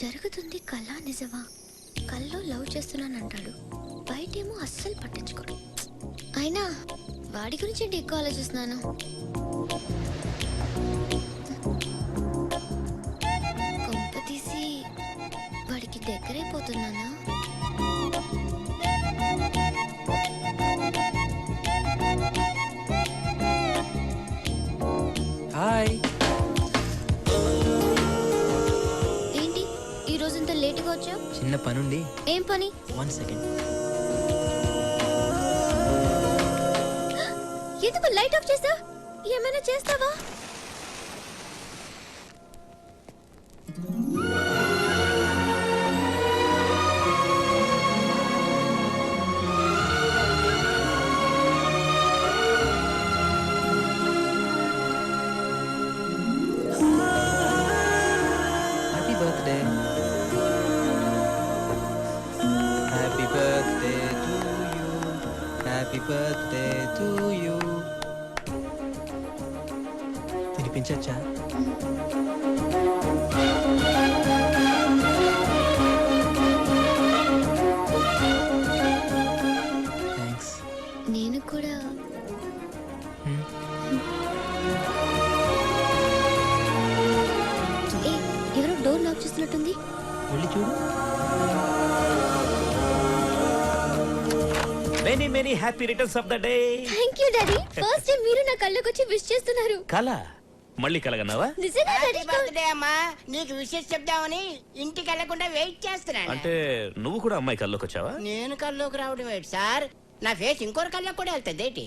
జరుగుతుంది కళ నిజమా? కల్లో లవ్ చేస్తున్నానంటాడు, బయటేమో అస్సలు పట్టించుకోడు. అయినా వాడి గురించి ఏంటి ఎక్కువ ఆలోచిస్తున్నాను. కొంప తీసి వాడికి దగ్గరైపోతున్నానా? హాయ్. ఏంటి ఈ రోజు ఇంత లేట్గా వచ్చావు? చిన్న పనుండి. ఏం పని? 1 సెకండ్. ఎందుకు లైట్ ఆఫ్ చేసావు? ఏమైనా చేస్తావా? Happy birthday. Happy birthday to you. Happy birthday to you. తినిపించచ్చా? థ్యాంక్స్. నేను కూడా. ఏ, ఎవరో డోర్ లాక్ చేస్తున్నట్టుంది. వెళ్ళి చూడు. Many many happy returns of the day. Thank you daddy. First time మీరు నా కళ్ళకి వచ్చి విష్ చేస్తున్నారు. కళ మళ్ళీ కలగన్నావా? నిజంగా హ్యాపీ డాడీ? బర్త్డే అమ్మా. నీకు విషెస్ చెప్దామని ఇంటికి వెళ్లకుండా వెయిట్ చేస్తున్నాను. అంటే నువ్వు కూడా అమ్మాయి కల్లోకి వచ్చావా? నేను కల్లోకి రావడం ఏంటి సార్? నా ఫేస్ ఇంకోటి కల్లోకి కూడా వెళ్తుంది ఏంటి?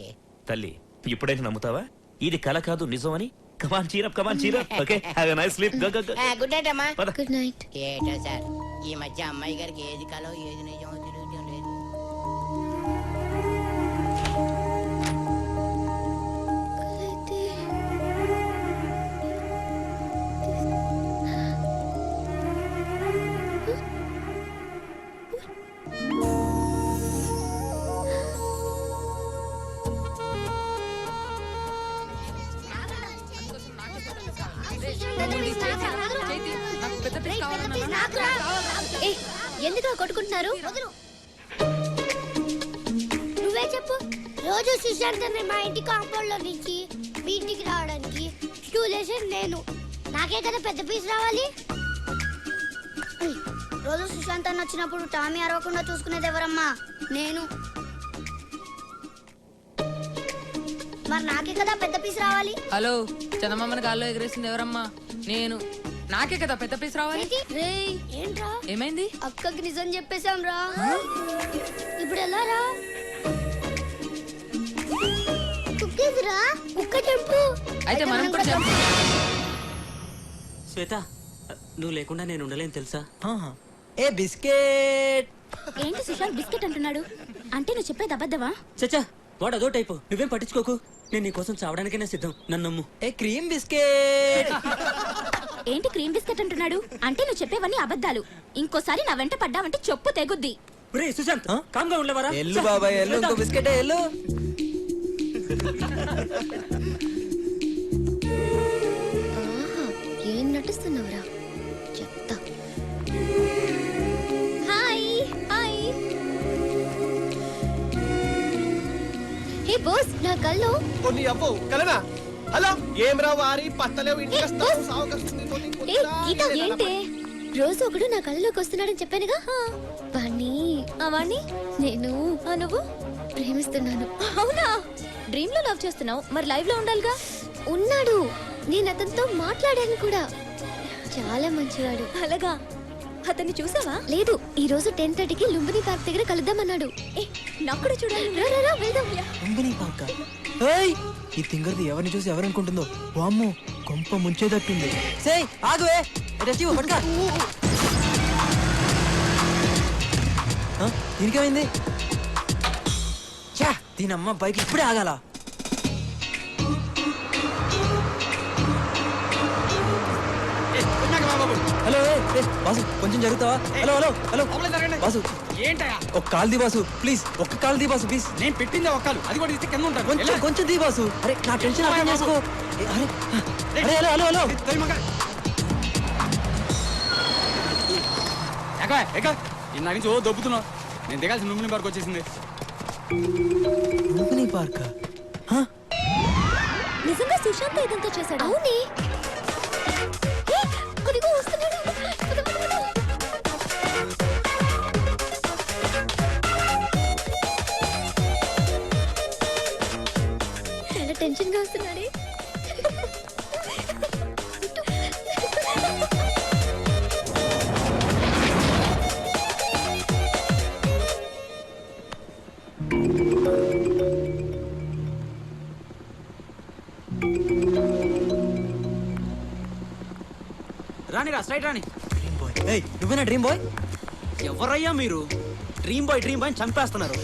తల్లి ఇప్పుడైతే నమ్ముతావా ఇది కళ కాదు నిజం అని? Come on cheer up come on cheer up. Okay have a nice sleep. Go go go. Good night అమ్మా. పద. Good night. ఏటో సార్, ఈ మధ్య అమ్మాయి గారికి ఏది కలో ఏది నిజమో తెలియటం లేదు. ఏ, ఎందుకు కొట్టుకుంటున్నారు? నువ్వే చెప్పు. రోజు సుశాంత్ మా ఇంటి కాంపౌండ్ లో నుంచి మీ ఇంటికి రావడానికి స్టూలేషన్ నేను. నాకే కదా పెద్ద పీస్ రావాలి. రోజు సుశాంత్ అన్న వచ్చినప్పుడు టామీ అరవకుండా చూసుకునేది ఎవరమ్మా? నేను. మరి నాకే కదా పెద్ద పీస్ రావాలి. హలో, చందమామని గాల్లో ఎగరేసింది ఎవరమ్మా? నేను. నాకే కదా పెద్ద పీస్ రావాలి. రేయ్, ఏంట్రా? ఏమైంది? అక్కకి నిజం చెప్పేశాం రా. ఇప్పుడు ఎలా రా? కుక్కేదిరా, కుక్క చెప్పు. అయితే మనం కూడా చెప్పు. శ్వేత, నువ్వు లేకుండా నేను ఉండలేను తెలుసా? ఏ బిస్కెట్. ఏంటి సుశాంత్ బిస్కెట్ అంటున్నాడు? అంటే నువ్వు చెప్పేది అబద్ధమా? చచ్చా, వాడు అదో టైపు. నువ్వేం పట్టించుకోకు. నేను నీ కోసం చావడానికైనా సిద్ధం. నన్ను నమ్ము. ఏ క్రీమ్ బిస్కెట్. ఏంటి క్రీమ్ బిస్కెట్ అంటున్నాడు? అంటే నువ్వు చెప్పేవన్నీ అబద్ధాలు. ఇంకోసారి నా వెంట పడ్డావంటే చెప్పు తెగుద్ది. ఒరేయ్ సుశాంత్, కామ్గా ఉండలేవారా? ఎల్లు బాబాయ్ ఎల్లు. ఇంకో బిస్కెట్ ఎల్లు. ఏం నటిస్తున్నావురా? చెప్తా. Hi hi. హే బాస్, నా కల్లో కొన్ని అవ్వవు కలనా? హలో ఏం రా వారి పత్తలేవు ఇంటికి వస్తావు సావుకొస్తుంది ఏ గీత ఏంటే? రోజు ఒకడు నా కళ్ళలోకి వస్తున్నాడని చెప్పానుగా. వాణ్ణి నేను నువ్వు ప్రేమిస్తున్నాను. అవునా? డ్రీమ్ లో లవ్ చేస్తున్నావు, మరి లైవ్ లో ఉండాలిగా. ఉన్నాడు, నేను అతనితో మాట్లాడాను కూడా. చాలా మంచివాడు. అలాగా? అతన్ని చూసావా? లేదు, ఈ రోజు 10:30కి లుంబిని పార్క్ దగ్గర కలుద్దామన్నాడు. నాకు కూడా చూడాలి. రా రా రా, వెళ్దాం. లుంబిని పార్క్. ఏయ్, ఈ తింగర్ది ఎవరిని చూసి ఎవరనుకుంటుందో. వామ్మో, కొంప ముంచేదట్టుంది. సేయ్ ఆగువే. ఎటొచ్చి పట్టుకా. దీనికేమైంది? చా, దీనమ్మ బైక్ ఇప్పుడే ఆగాల. హలో బాసు, కొంచెం జరుగుతావా? హలో హలో హలో బాసు, ఏంటయా? ఒక కాల్ ది బాసు ప్లీజ్. ఒక్క కాల్ ది బాసు ప్లీజ్. నేను పెట్టింది ఒక్కలు, అది కూడా ఇస్తే కింద ఉంటాను. కొంచెం కొంచెం ది బాసు. అరే నా టెన్షన్ అర్థం చేసుకో. అరే అరే హలో హలో హలో. ఇందాక నుంచి ఓ దొబ్బుతున్నావు. నేను దిగాల్సిన లుంబిని పార్క్ వచ్చేసింది. లుంబిని పార్క్ నిజంగా సుశాంత్ ఇదంతా చేశాడు? అవునే. ఏ, అదిగో వస్తున్నాడు. పద, పద, పద. చాలా టెన్షన్ గా వస్తున్నాడే. రానిరా స్ట్రైట్ రాని. Dream boy. ఏయ్ నువ్వేనా డ్రీమ్ బాయ్? ఎవరయ్యా మీరు? డ్రీమ్ బాయ్ చంపేస్తున్నారు.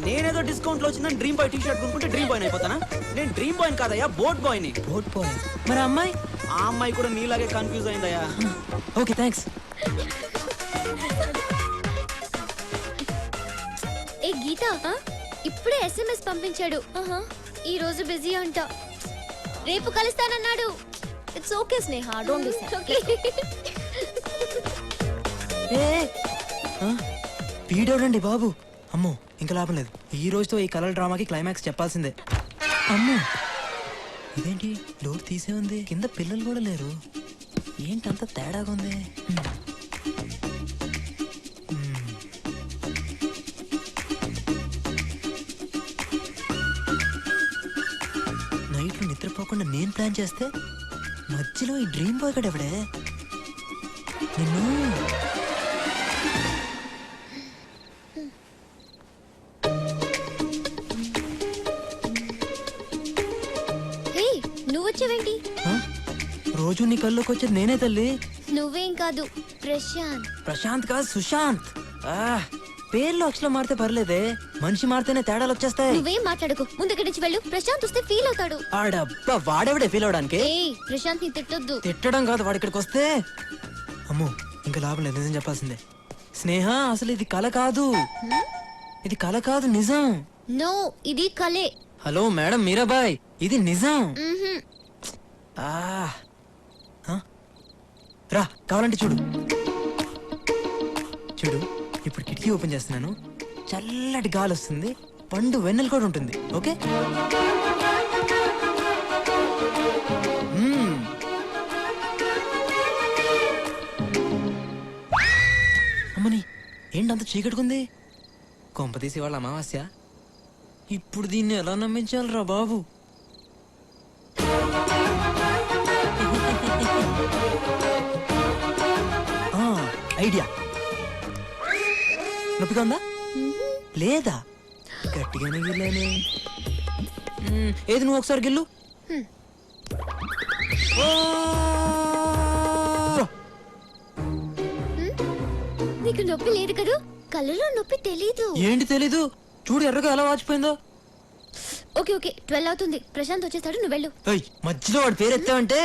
నేనేదో డిస్కౌంట్ లో వచ్చిందని డ్రీమ్ బాయ్ టీ షర్ట్ కొనుక్కుంటే డ్రీమ్ బాయ్ అయిపోతానా? నేను డ్రీమ్ బాయ్ కాదయ్యా, బోట్ బాయ్ ని. Boat boy. మరి ఆ అమ్మాయి? ఆ అమ్మాయి కూడా నీలాగే కన్ఫ్యూజ్ అయిందయ్యా. Okay thanks. ఏ గీత, ఇప్పుడే SMS పంపించాడు. ఈ రోజు బిజీ అంట, రేపు కలుస్తానన్నాడు. It's okay Sneha, don't be sad. Okay. వీడోడండి బాబు. అమ్మో ఇంకా లాభం లేదు. ఈ రోజుతో ఈ కలర్ డ్రామాకి క్లైమాక్స్ చెప్పాల్సిందే. అమ్మో ఇదేంటి డోర్ తీసే ఉంది, కింద పిల్లలు కూడా లేరు. ఏంటంత తేడాగా ఉంది? నైట్లో నిద్రపోకుండా నేను ప్లాన్ చేస్తే మధ్యలో ఈ డ్రీమ్ బాయ్ గడ ఎవడే? నిన్ను హే, నువ్వు వచ్చావేంటి? ఆ? రోజు నీ కల్లోకి వచ్చేది నేనే తల్లి. నువ్వేం కాదు, ప్రశాంత్. ప్రశాంత్ కాదు సుశాంత్. పేర్లు అక్షరం మారితే పర్లేదే, మనిషి మారితేనే తేడాలు వచ్చేస్తాయి. నువ్వేం మాట్లాడకు, ముందు ఇక్కడి నుంచి వెళ్ళు. ప్రశాంత్ వస్తే ఫీల్ అవుతాడు. ఆడబ్బా వాడెవడే ఫీల్ అవడానికి? ఏయ్, ప్రశాంత్ ని తిట్టొద్దు. తిట్టడం కాదు, వాడు ఇక్కడికి వస్తే అమ్మో ఇంకా లాభం లేదు, నిజం చెప్పాల్సిందే. స్నేహ అసలు ఇది కల కాదు, ఇది కల కాదు నిజం. నో, ఇది కలే. హలో మేడం మీరాబాయ్, ఇది నిజం. మ్హూ. ఆ ఆ? రా కావాలంటే చూడు చూడు. ఇప్పుడు కిటికీ ఓపెన్ చేస్తున్నాను, చల్లటి గాలి వస్తుంది, పండు వెన్నెల కూడా ఉంటుంది. ఓకే మ్మ్. అమ్మని ఏంటంత చీకట్టుకుంది? కొంపతీసి వాళ్ళ అమావాస్య. ఇప్పుడు దీన్ని ఎలా నమ్మించాలరా బాబు? ఐడియా. నొప్పిగా ఉందా? లేదా? గట్టిగానే గిల్లానే. ఏది నువ్వు ఒకసారి గిల్లు. ఓ! నీకు నొప్పి లేదు కదూ? కళ్ళలో నొప్పి తెలీదు. ఏంటి తెలీదు? చూడు ఎర్రగా ఎలా వాచిపోయిందో. ఓకే ఓకే, 12 అవుతుంది. ప్రశాంత్ వచ్చేస్తాడు, నువ్వు వెళ్ళు. ఏయ్, మధ్యలో వాడి పేరు ఎత్తావంటే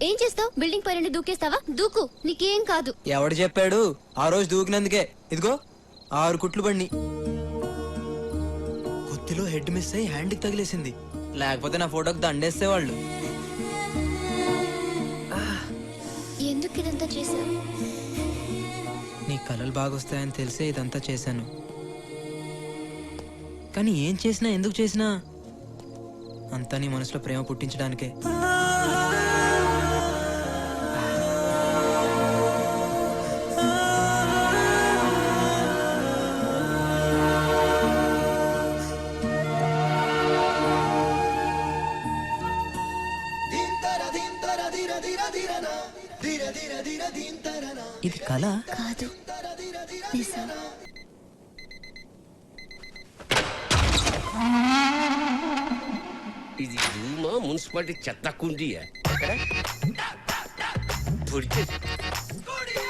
ఏం చేస్తావు? బిల్డింగ్ పైన దూకేస్తావా? దూకు, నీకేం కాదు. ఎవడు చెప్పాడు? ఆ రోజు దూకినందుకే ఇదిగో 6 కుట్లు పడిని. కొద్దిలో హెడ్ మిస్ అయ్యి హ్యాండ్కి తగిలేసింది, లేకపోతే నా ఫోటోకి దండేసేవాళ్ళు. ఎందుకు ఇదంతా చేశావు? నీ కలలు బాగొస్తాయని తెలిసే ఇదంతా చేశాను. కానీ ఏం చేసినా ఎందుకు చేసినా అంతా నీ మనసులో ప్రేమ పుట్టించడానికే. ఇది కళ కాదు, నిజం. ఇది రూమా మున్సిపాలిటీ చెత్త కుండీయా? ఎక్కడ పొడిచే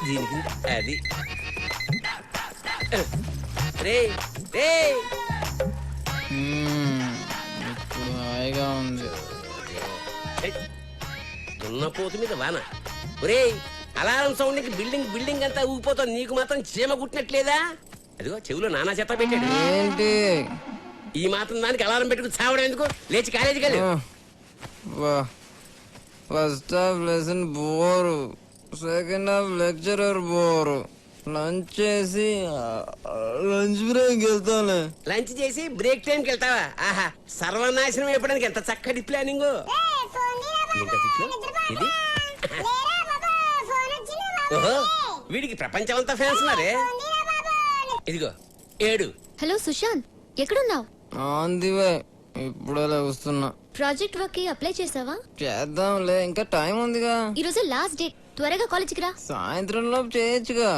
దీనికి అది రే రే హాయిగా ఉంది. దున్నపోతు మీద వాన. ఒరే అలారం సౌండ్కి బిల్డింగ్ అంతా ఊగిపోతుంది, నీకు మాత్రం చీమ కుట్టినట్లేదా? అదిగో చెవిలో నానా చెత్త పెట్టాడు. ఏంటి ఈ మాత్రం దానికి అలారం పెట్టుకుని చావడం ఎందుకు? లేచి కాలేజీకి వెళ్ళు. First half lesson bore, second half lecturer bore, lunch చేసి లంచ్ బ్రేక్ వెళ్తాను. లంచ్ చేసి బ్రేక్ టైంకి వెళ్తావా? ఆహా, సర్వనాశనం అయిపోవడానికి ఎంత చక్కటి ప్లానింగ్. ఇది ఓహో, వీడికి ప్రపంచం అంతా ఫ్యాన్స్ ఉన్నారే. ఇదిగో 7. హలో సుశాంత్, ఎక్కడున్నావు? ఆందివే ఇప్పుడే వస్తున్నా. ప్రాజెక్ట్ వర్క్ కి అప్లై చేసావా? చేద్దాంలే, ఇంకా టైం ఉందిగా. ఈ రోజు లాస్ట్ డేట్, త్వరగా కాలేజీకి రా. సాయంత్రం లోపు చేయొచ్చుగా.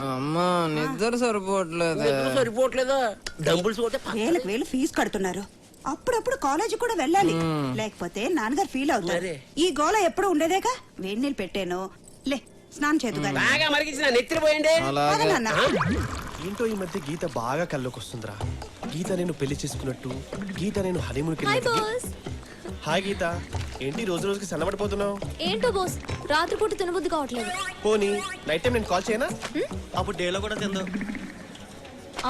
అమ్మా నిద్ర సరిపోవట్లేదు. సరిపోవట్లేదా? డంబుల్స్ కొడితే వేలకు వేలు ఫీజు కడుతున్నారు. అప్పుడప్పుడు కాలేజీ కూడా వెళ్ళాలి, లేకపోతే నాన్నగారు ఫీల్ అవుతారు. మరే. ఈ గోల ఎప్పుడు ఉండేదేగా. వేడి నీళ్ళు పెట్టాను, లే స్నానం చేతుగా. బాగా మరిగించిన నెత్తిరిపోయండి. ఏంటో ఈ మధ్య గీత బాగా కళ్ళకి వస్తుందిరా. గీత నేను పెళ్లి చేసుకున్నట్టు, గీత నేను హనీమూన్కి హాయ్ వెళ్ళినట్టు. బాస్. హాయ్ గీత, ఏంటి రోజు రోజుకి సన్నబడిపోతున్నావు? ఏంటో బాస్, రాత్రిపూట తినబుద్ధి కావట్లేదు. పోనీ నైట్ టైం నేను కాల్ చేయనా? అప్పుడు డేలో కూడా తిందాం.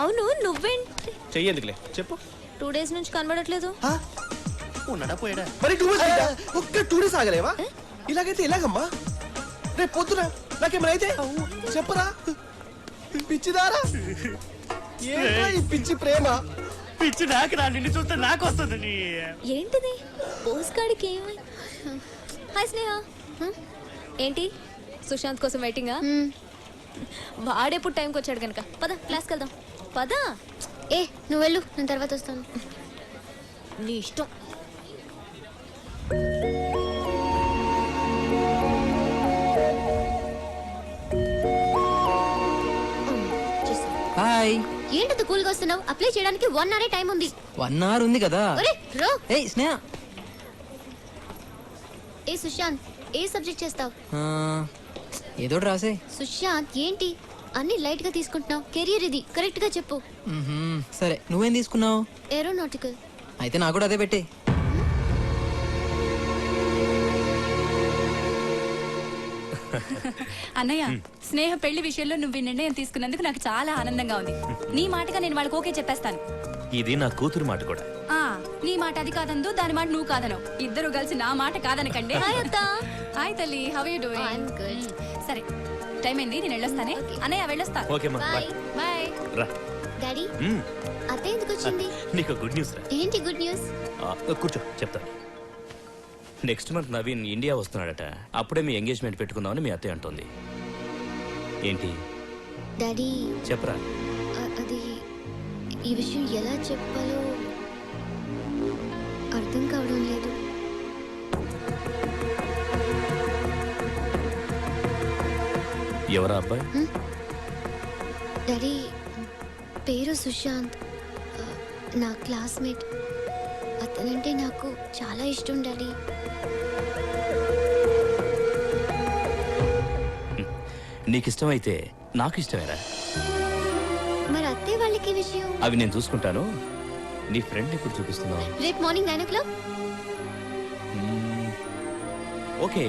అవును, నువ్వేంటి చెయ్యేందుకులే చెప్పు. 2 days నుంచి కనబడట్లేదు? ఉన్నాడా పోయాడా? మరి 2 days గీత, ఒక్క 2 days ఆగలేవా? ఇలాగైతే ఎలాగమ్మా? రేపు పొద్దున నాకేమైనా అయితే చెప్పరా? పిచ్చిదారా, ఏంట్రా ఈ పిచ్చి ప్రేమ? పిచ్చి నాకు రా, నిన్ను చూస్తే నాకు వస్తుంది. ఏంటిది పోస్ట్ కార్డ్కి ఏమై? హాయ్ స్నేహ. ఏంటి సుశాంత్ కోసం వెయిటింగా? వాడెప్పుడు టైంకి వచ్చాడు కనుక పద క్లాస్కి వెళ్దాం. పద. ఏ నువ్వు వెళ్ళు, నేను తర్వాత వస్తాను. నీ ఇష్టం. హాయ్. ఏంటంత కూల్గా వస్తున్నావు? అప్లై చేయడానికి 1 hour టైం ఉంది. 1 hour ఉంది కదా. ఒరే రో. ఏయ్ స్నేహ. ఏ సుశాంత్, ఏ సబ్జెక్ట్ చేస్తావు? ఏదో రాసే. సుశాంత్ ఏంటి అన్ని లైట్ గా తీసుకుంటున్నావు? కెరియర్ ఇది, కరెక్ట్ గా చెప్పు. సరే నువ్వేం తీసుకున్నావు? ఏరోనాటికల్. అయితే నాకు కూడా అదే పెట్టే. అన్నయ్య, స్నేహ పెళ్లి విషయంలో నువ్వు ఈ నిర్ణయం తీసుకున్నందుకు నాకు చాలా ఆనందంగా ఉంది. నీ మాటగా నేను వాళ్ళకి ఓకే చెప్పేస్తాను. ఇది నా కూతురు మాట కూడా. నీ మాట అది కాదందు, దాని మాట నువ్వు కాదనవు. ఇద్దరు కలిసి నా మాట కాదనకండి. హాయ్ తల్లి, హౌ యు డూయింగ్? సరే టైం అయింది, నేను వెళ్ళొస్తానే. అన్నయ్య వెళ్ళొస్తా. ఓకేమ్మా, బాయ్. బాయ్. రా. డాడీ, అత్త ఎందుకు వచ్చింది? నీకు గుడ్ న్యూస్ రా. ఏంటి గుడ్ న్యూస్? కూర్చో చెప్తాను. నెక్స్ట్ మంత్ నవీన్ ఇండియా వస్తున్నాడట. అప్పుడే మీ ఎంగేజ్మెంట్ పెట్టుకుందామని మీ అత్తయ్య అంటుంది. ఏంటి డాడీ చెప్పరా? అది ఈ విషయం ఎలా చెప్పాలో అర్థం కావడం లేదు. ఎవరా అబ్బాయి? డాడీ పేరు సుశాంత్, నా క్లాస్మేట్. అతనంటే నాకు చాలా ఇష్టం డాడీ. నీకు ఇష్టమైతే నాకు ఇష్టమేరా. మరి అత్తయ్య వాళ్ళకి విషయం? అవి నేను చూసుకుంటాను. నీ ఫ్రెండ్ ఎప్పుడు చూపిస్తున్నావు? రేపు మార్నింగ్ 9 o'clock. ఓకే.